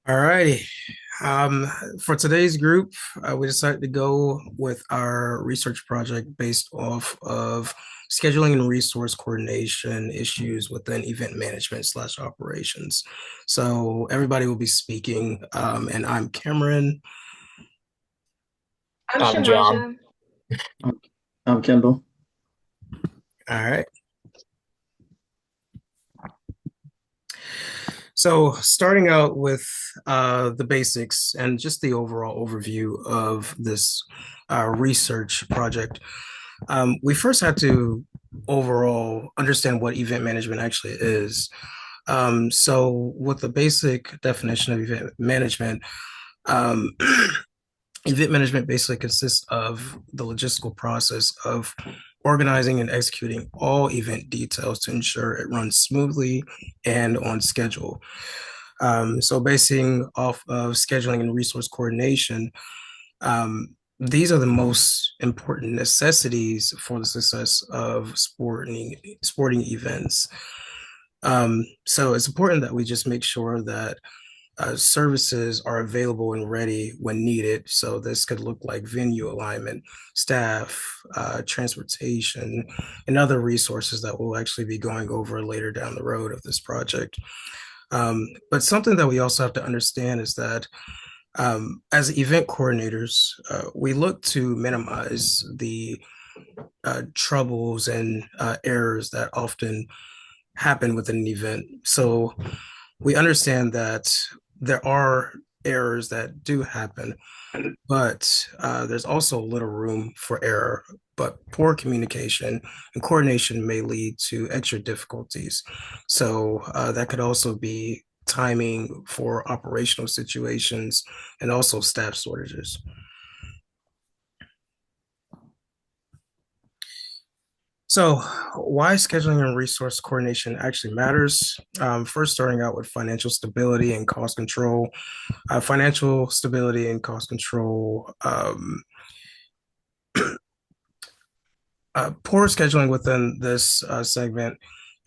All righty. For today's group, we decided to go with our research project based off of scheduling and resource coordination issues within event management slash operations. So everybody will be speaking, and I'm Cameron. I'm I'm John. Shamaja. I'm, I'm Kendall. All right. So starting out with the basics and just the overall overview of this research project. We first had to overall understand what event management actually is. So, with the basic definition of event management, um, event management basically consists of the logistical process of organizing and executing all event details to ensure it runs smoothly and on schedule. So, basing off of scheduling and resource coordination, these are the most important necessities for the success of sporting events. So it's important that we just make sure that services are available and ready when needed. So this could look like venue alignment, staff, transportation, and other resources that we'll actually be going over later down the road of this project. But something that we also have to understand is that as event coordinators, we look to minimize the troubles and errors that often happen within an event. So we understand that there are errors that do happen, but there's also little room for error. But poor communication and coordination may lead to extra difficulties. So that could also be timing for operational situations and also staff shortages. So, why scheduling and resource coordination actually matters? First, starting out with financial stability and cost control. Financial stability and cost control. Poor scheduling within this segment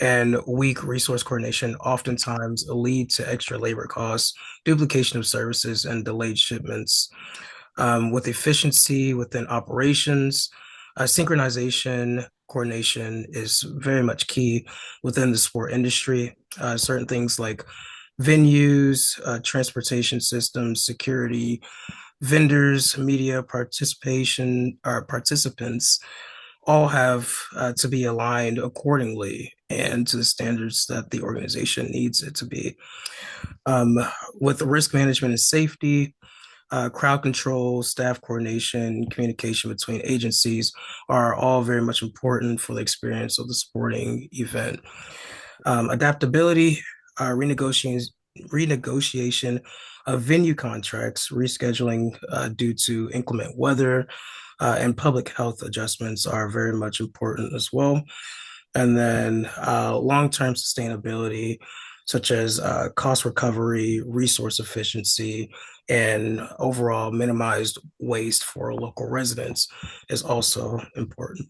and weak resource coordination oftentimes lead to extra labor costs, duplication of services, and delayed shipments. With efficiency within operations, synchronization, coordination is very much key within the sport industry. Certain things like venues, transportation systems, security, vendors, media participation, or participants all have to be aligned accordingly and to the standards that the organization needs it to be. Um, with risk management and safety, crowd control, staff coordination, communication between agencies are all very much important for the experience of the sporting event. Adaptability, renegotiation of venue contracts, rescheduling due to inclement weather, and public health adjustments are very much important as well. And then long-term sustainability, such as cost recovery, resource efficiency, and overall minimized waste for local residents is also important.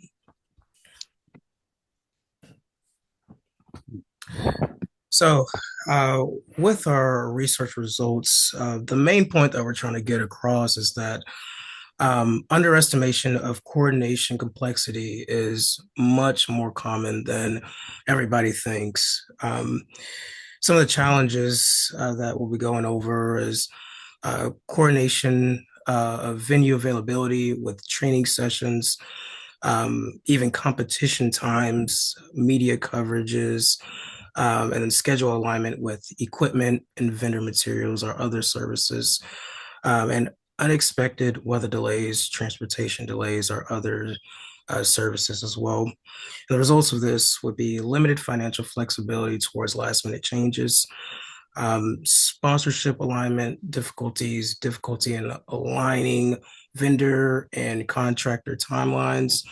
So, uh, with our research results, the main point that we're trying to get across is that underestimation of coordination complexity is much more common than everybody thinks. Some of the challenges that we'll be going over is coordination of venue availability with training sessions, even competition times, media coverages, and then schedule alignment with equipment and vendor materials or other services, and unexpected weather delays, transportation delays, or other services as well. And the results of this would be limited financial flexibility towards last minute changes, sponsorship alignment difficulties, difficulty in aligning vendor and contractor timelines,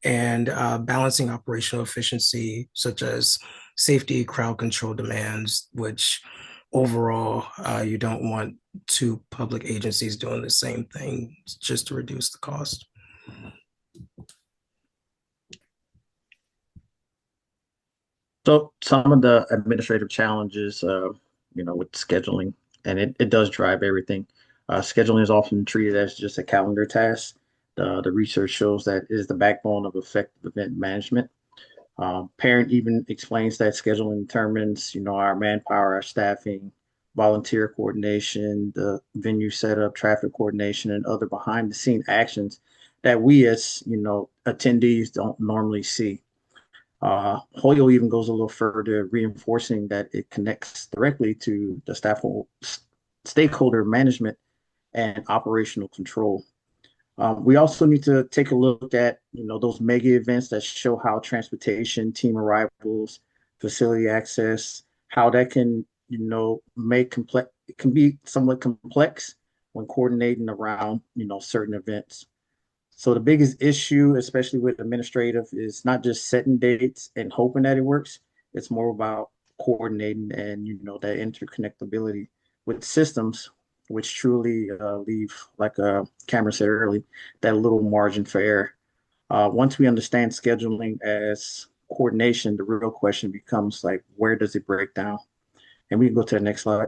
and balancing operational efficiency, such as safety, crowd control demands, which overall you don't want two public agencies doing the same thing just to reduce the cost. So some of the administrative challenges, with scheduling and it does drive everything. Scheduling is often treated as just a calendar task. The research shows that it is the backbone of effective event management. Parent even explains that scheduling determines, our manpower, our staffing, volunteer coordination, the venue setup, traffic coordination, and other behind the scene actions that we as, attendees don't normally see. Hoyle even goes a little further, reinforcing that it connects directly to the stakeholder management and operational control. We also need to take a look at, those mega events that show how transportation, team arrivals, facility access, how that can, make complex, it can be somewhat complex when coordinating around, certain events. So the biggest issue, especially with administrative, is not just setting dates and hoping that it works. It's more about coordinating and that interconnectability with systems, which truly leave, like Cameron said early, that little margin for error. Once we understand scheduling as coordination, the real question becomes like, where does it break down? And we can go to the next slide.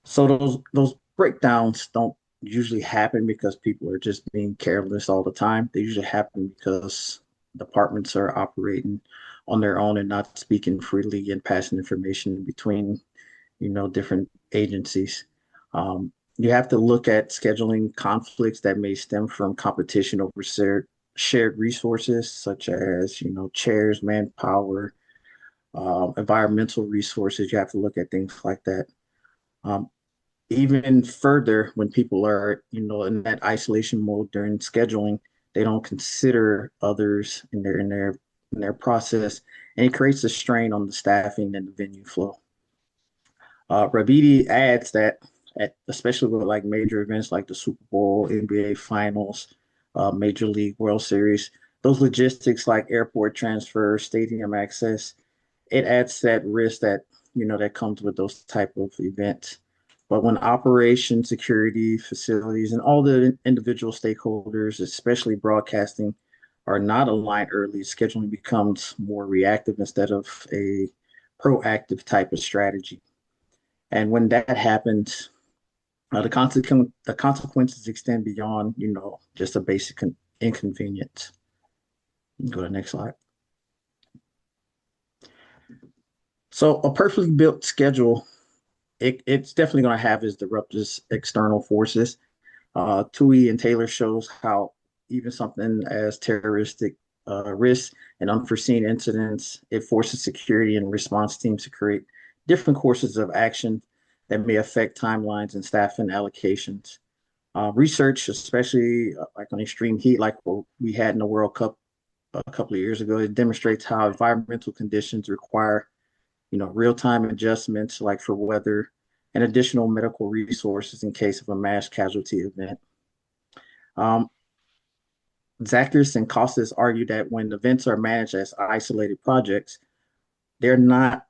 So those breakdowns don't usually happen because people are just being careless all the time. They usually happen because departments are operating on their own and not speaking freely and passing information between, different agencies. You have to look at scheduling conflicts that may stem from competition over shared resources, such as, chairs, manpower, environmental resources. You have to look at things like that. Um, Even further, when people are, in that isolation mode during scheduling, they don't consider others in their process, and it creates a strain on the staffing and the venue flow. Ravidi adds that, especially with like major events like the Super Bowl, NBA Finals, Major League World Series, those logistics like airport transfer, stadium access, it adds that risk that that comes with those type of events. But when operation, security, facilities, and all the individual stakeholders, especially broadcasting, are not aligned early, scheduling becomes more reactive instead of a proactive type of strategy. And when that happens, the consequences extend beyond, just a basic inconvenience. Go to the next slide. So a perfectly built schedule, it's definitely going to have its disruptors, external forces. Tui and Taylor shows how even something as terroristic risks and unforeseen incidents, it forces security and response teams to create different courses of action that may affect timelines and staffing allocations. Research, especially like on extreme heat, like what we had in the World Cup a couple of years ago, it demonstrates how environmental conditions require, real-time adjustments like for weather and additional medical resources in case of a mass casualty event. Um, Zachris and Costas argue that when events are managed as isolated projects, they're not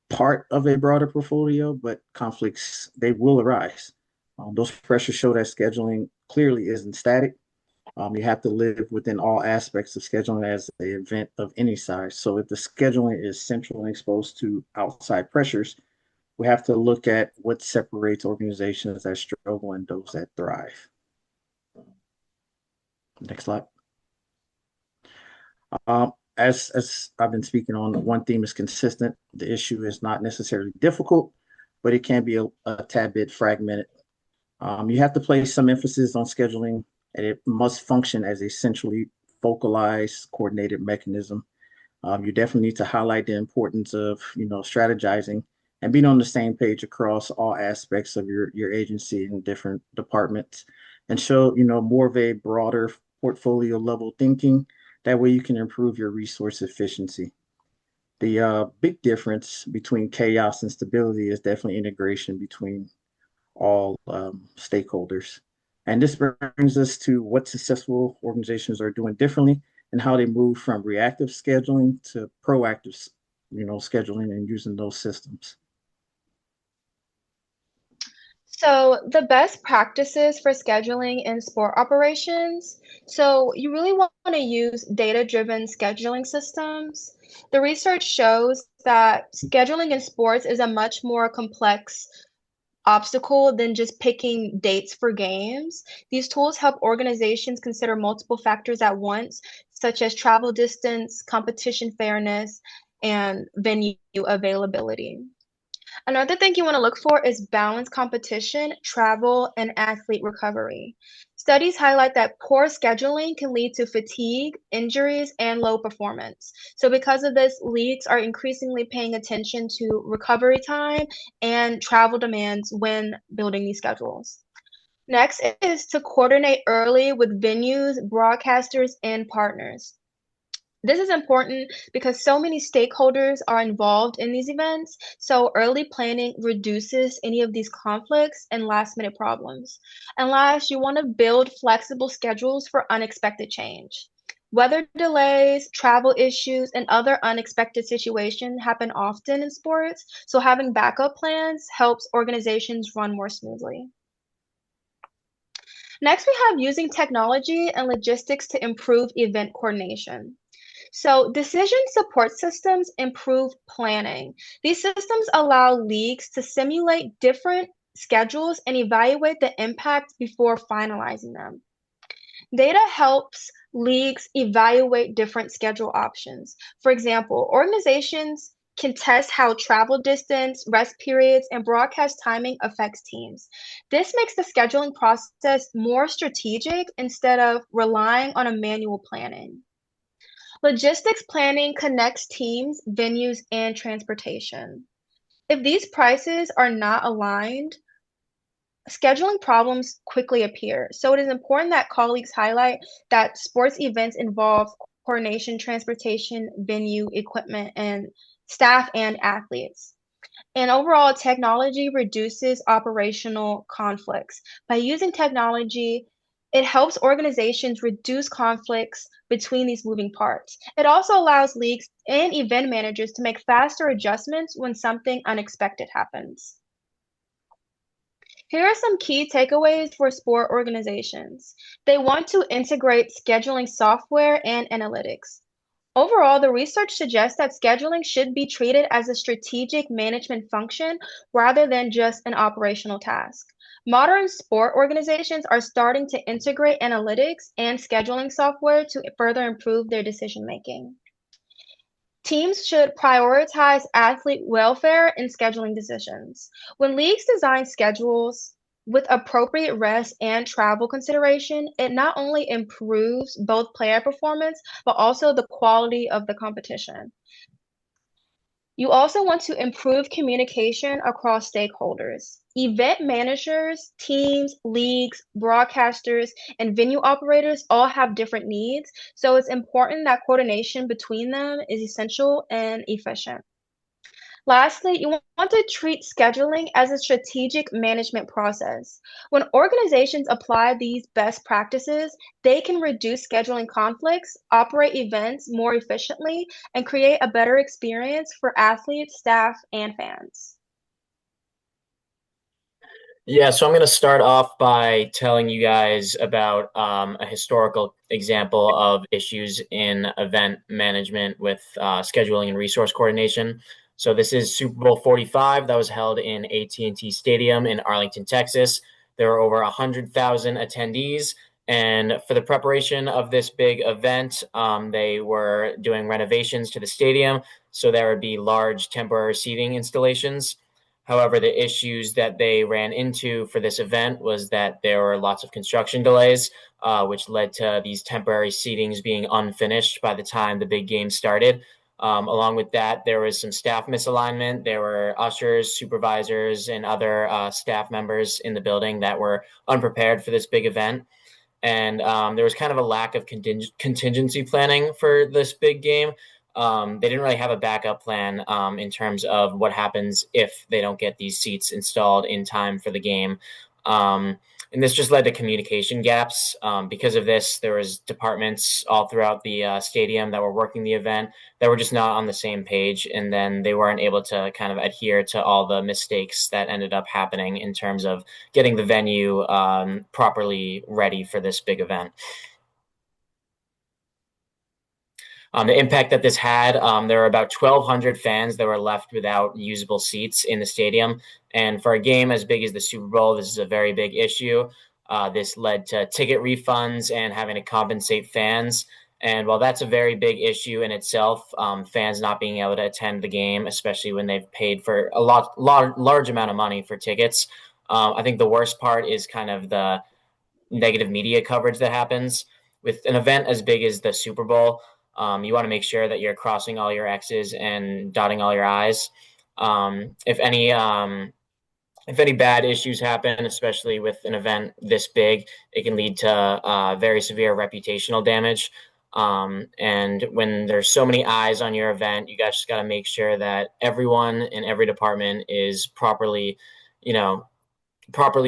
part of a broader portfolio, but conflicts, they will arise. Those pressures show that scheduling clearly isn't static. You have to live within all aspects of scheduling as an event of any size. So if the scheduling is central and exposed to outside pressures, we have to look at what separates organizations that struggle and those that thrive. Next slide. As I've been speaking on, one theme is consistent. The issue is not necessarily difficult, but it can be a tad bit fragmented. You have to place some emphasis on scheduling, and it must function as a centrally focalized, coordinated mechanism. You definitely need to highlight the importance of, strategizing and being on the same page across all aspects of your agency and different departments, and show, more of a broader portfolio level thinking. That way you can improve your resource efficiency. The big difference between chaos and stability is definitely integration between all stakeholders. And this brings us to what successful organizations are doing differently and how they move from reactive scheduling to proactive, scheduling and using those systems. So, the best practices for scheduling in sport operations. So, you really want to use data-driven scheduling systems. The research shows that scheduling in sports is a much more complex obstacle than just picking dates for games. These tools help organizations consider multiple factors at once, such as travel distance, competition fairness, and venue availability. Another thing you want to look for is balanced competition, travel, and athlete recovery. Studies highlight that poor scheduling can lead to fatigue, injuries, and low performance. So, because of this, leagues are increasingly paying attention to recovery time and travel demands when building these schedules. Next is to coordinate early with venues, broadcasters, and partners. This is important because so many stakeholders are involved in these events, so early planning reduces any of these conflicts and last-minute problems. And last, you want to build flexible schedules for unexpected change. Weather delays, travel issues, and other unexpected situations happen often in sports, so having backup plans helps organizations run more smoothly. Next, we have using technology and logistics to improve event coordination. So, decision support systems improve planning. These systems allow leagues to simulate different schedules and evaluate the impact before finalizing them. Data helps leagues evaluate different schedule options. For example, organizations can test how travel distance, rest periods, and broadcast timing affects teams. This makes the scheduling process more strategic instead of relying on a manual planning. Logistics planning connects teams, venues, and transportation. If these prices are not aligned, scheduling problems quickly appear. So it is important that colleagues highlight that sports events involve coordination, transportation, venue, equipment, and staff and athletes. And overall, technology reduces operational conflicts. By using technology, it helps organizations reduce conflicts between these moving parts. It also allows leagues and event managers to make faster adjustments when something unexpected happens. Here are some key takeaways for sport organizations. They want to integrate scheduling software and analytics. Overall, the research suggests that scheduling should be treated as a strategic management function rather than just an operational task. Modern sport organizations are starting to integrate analytics and scheduling software to further improve their decision making. Teams should prioritize athlete welfare in scheduling decisions. When leagues design schedules with appropriate rest and travel consideration, it not only improves both player performance, but also the quality of the competition. You also want to improve communication across stakeholders. Event managers, teams, leagues, broadcasters, and venue operators all have different needs, so it's important that coordination between them is essential and efficient. Lastly, you want to treat scheduling as a strategic management process. When organizations apply these best practices, they can reduce scheduling conflicts, operate events more efficiently, and create a better experience for athletes, staff, and fans. Yeah, so I'm going to start off by telling you guys about a historical example of issues in event management with scheduling and resource coordination. So this is Super Bowl 45 that was held in AT&T Stadium in Arlington, Texas. There were over 100,000 attendees, and for the preparation of this big event, they were doing renovations to the stadium, so there would be large temporary seating installations. However, the issues that they ran into for this event was that there were lots of construction delays, which led to these temporary seatings being unfinished by the time the big game started. Along with that, there was some staff misalignment. There were ushers, supervisors, and other staff members in the building that were unprepared for this big event. And there was kind of a lack of contingency planning for this big game. They didn't really have a backup plan in terms of what happens if they don't get these seats installed in time for the game. And this just led to communication gaps. Because of this, there was departments all throughout the stadium that were working the event that were just not on the same page, and then they weren't able to kind of adhere to all the mistakes that ended up happening in terms of getting the venue properly ready for this big event. The impact that this had, there were about 1,200 fans that were left without usable seats in the stadium. And for a game as big as the Super Bowl, this is a very big issue. This led to ticket refunds and having to compensate fans. And while that's a very big issue in itself, fans not being able to attend the game, especially when they've paid for a large amount of money for tickets, I think the worst part is kind of the negative media coverage that happens with an event as big as the Super Bowl. You want to make sure that you're crossing all your X's and dotting all your I's. If any bad issues happen, especially with an event this big, it can lead to very severe reputational damage. And when there's so many eyes on your event, you guys just got to make sure that everyone in every department is properly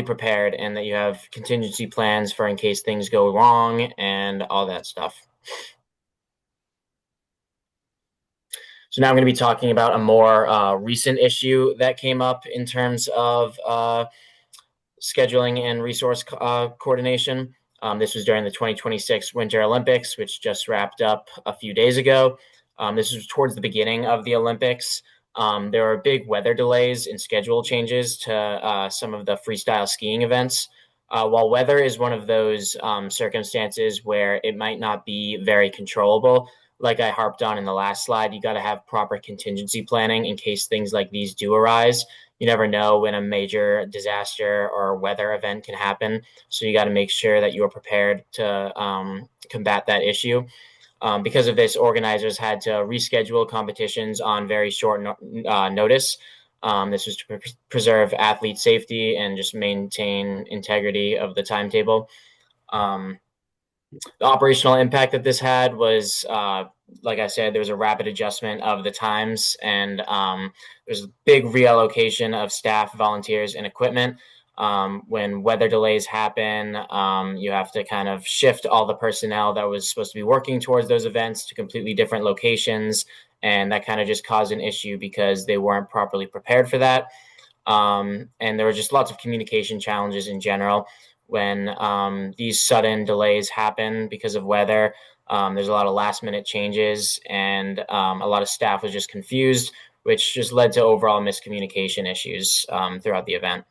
prepared, and that you have contingency plans for in case things go wrong and all that stuff. So now I'm going to be talking about a more recent issue that came up in terms of scheduling and resource coordination. This was during the 2026 Winter Olympics, which just wrapped up a few days ago. This was towards the beginning of the Olympics. There were big weather delays and schedule changes to some of the freestyle skiing events. While weather is one of those circumstances where it might not be very controllable, like I harped on in the last slide, you got to have proper contingency planning in case things like these do arise. You never know when a major disaster or weather event can happen. So you got to make sure that you are prepared to combat that issue. Because of this, organizers had to reschedule competitions on very short notice. This was to preserve athlete safety and just maintain integrity of the timetable. The operational impact that this had was, like I said, there was a rapid adjustment of the times, and there's a big reallocation of staff, volunteers, and equipment. When weather delays happen, you have to kind of shift all the personnel that was supposed to be working towards those events to completely different locations, and that kind of just caused an issue because they weren't properly prepared for that. And there were just lots of communication challenges in general. When these sudden delays happen because of weather, there's a lot of last minute changes, and a lot of staff was just confused, which just led to overall miscommunication issues throughout the event.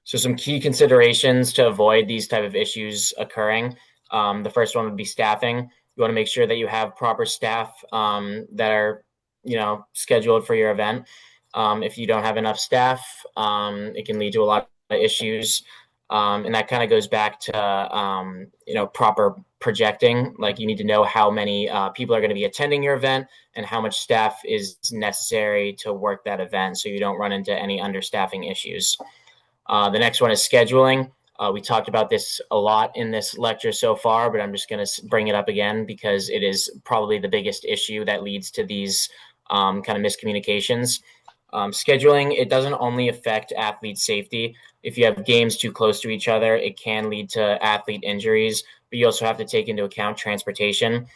So some key considerations to avoid these type of issues occurring. The first one would be staffing. You want to make sure that you have proper staff that are, scheduled for your event. If you don't have enough staff, it can lead to a lot of issues. And that kind of goes back to, proper projecting. Like, you need to know how many people are going to be attending your event and how much staff is necessary to work that event, so you don't run into any understaffing issues. The next one is scheduling. We talked about this a lot in this lecture so far, but I'm just going to bring it up again because it is probably the biggest issue that leads to these kind of miscommunications. Scheduling, it doesn't only affect athlete safety. If you have games too close to each other, it can lead to athlete injuries, but you also have to take into account transportation.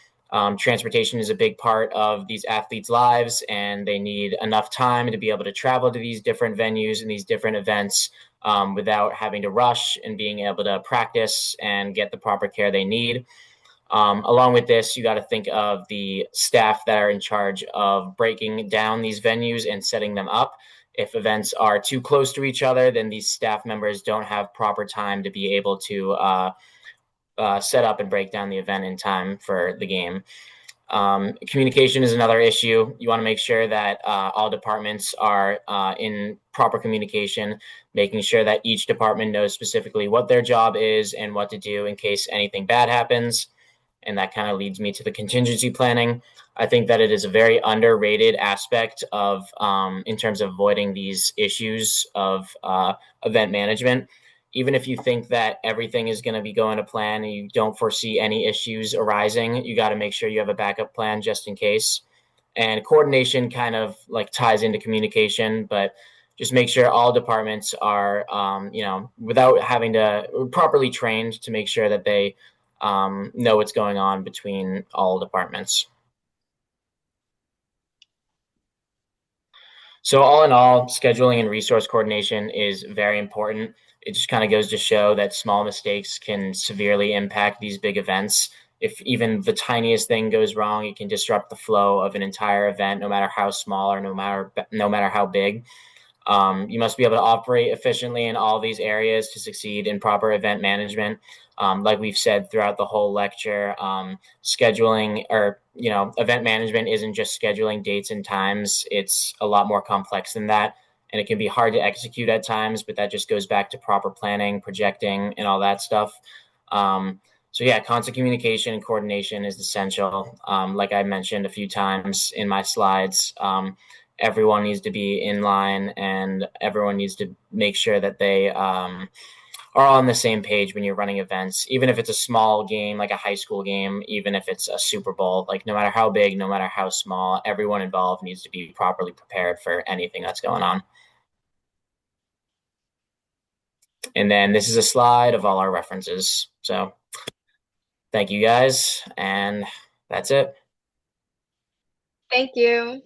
Transportation is a big part of these athletes' lives, and they need enough time to be able to travel to these different venues and these different events without having to rush, and being able to practice and get the proper care they need. Along with this, you got to think of the staff that are in charge of breaking down these venues and setting them up. If events are too close to each other, then these staff members don't have proper time to be able to set up and break down the event in time for the game. Communication is another issue. You want to make sure that all departments are in proper communication, making sure that each department knows specifically what their job is and what to do in case anything bad happens. And that kind of leads me to the contingency planning. I think that it is a very underrated aspect of, in terms of avoiding these issues of event management. Even if you think that everything is going to be going to plan and you don't foresee any issues arising, you got to make sure you have a backup plan just in case. And coordination kind of like ties into communication, but just make sure all departments are, without having to properly trained to make sure that they know what's going on between all departments. So all in all, scheduling and resource coordination is very important. It just kind of goes to show that small mistakes can severely impact these big events. If even the tiniest thing goes wrong, it can disrupt the flow of an entire event, no matter how small or no matter how big. You must be able to operate efficiently in all these areas to succeed in proper event management. Like we've said throughout the whole lecture, scheduling or event management isn't just scheduling dates and times. It's a lot more complex than that, and it can be hard to execute at times. But that just goes back to proper planning, projecting, and all that stuff. So yeah, constant communication and coordination is essential. Like I mentioned a few times in my slides. Everyone needs to be in line, and everyone needs to make sure that they are on the same page when you're running events, even if it's a small game like a high school game, even if it's a Super Bowl. Like no matter how big, no matter how small, everyone involved needs to be properly prepared for anything that's going on. And then this is a slide of all our references. So thank you guys, and that's it. Thank you.